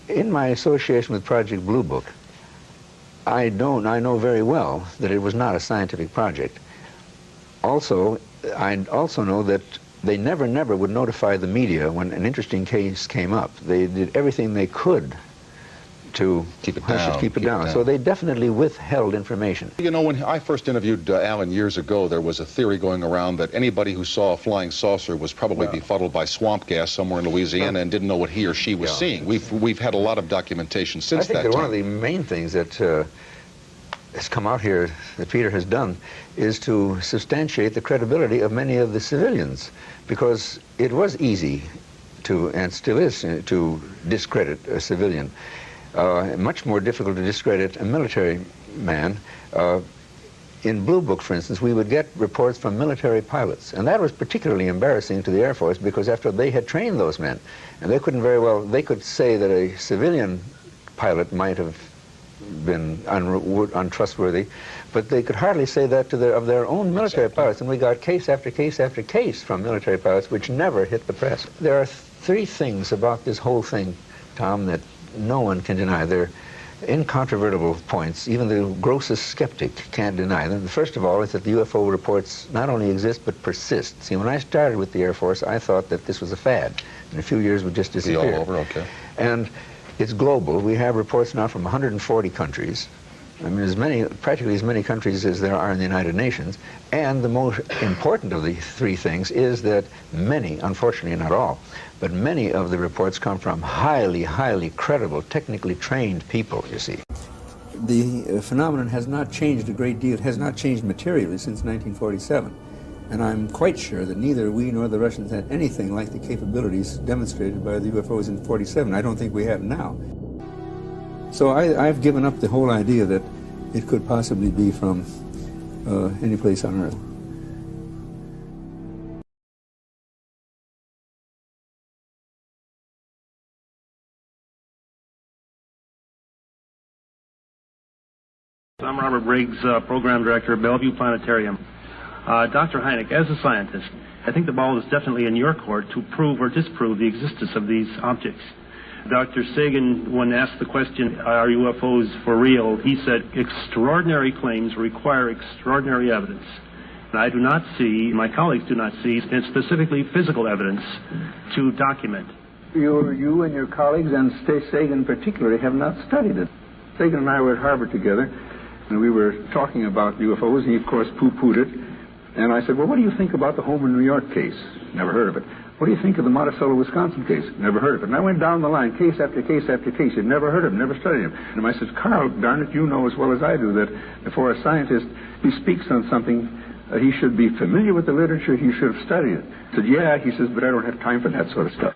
In my association with Project Blue Book, I know very well that it was not a scientific project. Also, I also know that they never would notify the media when an interesting case came up. They did everything they could to keep it down. So they definitely withheld information. You know, when I first interviewed Alan years ago, there was a theory going around that anybody who saw a flying saucer was probably befuddled by swamp gas somewhere in Louisiana and didn't know what he or she was seeing. We've had a lot of documentation since that time. I think that one of the main things that has come out here that Peter has done is to substantiate the credibility of many of the civilians, because it was easy to, and still is, to discredit a civilian. Much more difficult to discredit a military man. In Blue Book, for instance, we would get reports from military pilots, and that was particularly embarrassing to the Air Force, because after they had trained those men, and they couldn't very well, they could say that a civilian pilot might have been untrustworthy, but they could hardly say that to of their own military pilots, and we got case after case after case from military pilots which never hit the press. There are three things about this whole thing, Tom, that no one can deny. They're incontrovertible points. Even the grossest skeptic can't deny them. The first of all is that the UFO reports not only exist but persist. See, when I started with the Air Force, I thought that this was a fad. In a few years would just disappear. Be all over, okay. And it's global. We have reports now from 140 countries. I mean, practically as many countries as there are in the United Nations. And the most important of the three things is that many, unfortunately not all, but many of the reports come from highly credible, technically trained people, you see. The phenomenon has not changed a great deal, has not changed materially since 1947. And I'm quite sure that neither we nor the Russians had anything like the capabilities demonstrated by the UFOs in 47. I don't think we have now. So I've given up the whole idea that it could possibly be from any place on Earth. I'm Robert Briggs, Program Director of Bellevue Planetarium. Dr. Hynek, as a scientist, I think the ball is definitely in your court to prove or disprove the existence of these objects. Dr. SAGAN, when asked the question, are UFOs for real, he said, extraordinary claims require extraordinary evidence. And I do not see, my colleagues do not see, specifically physical evidence to document. You and your colleagues, and SAGAN particularly, have not studied it. SAGAN and I were at Harvard together, and we were talking about UFOs, and he, of course, poo-pooed it. And I said, well, what do you think about the Homer, New York case? Never heard of it. What do you think of the Monticello, Wisconsin case? Never heard of it. And I went down the line, case after case after case. You'd never heard of him, never studied him. And I said, Carl, darn it, you know as well as I do that for a scientist, he speaks on something, he should be familiar with the literature, he should have studied it. I said, yeah, he says, but I don't have time for that sort of stuff.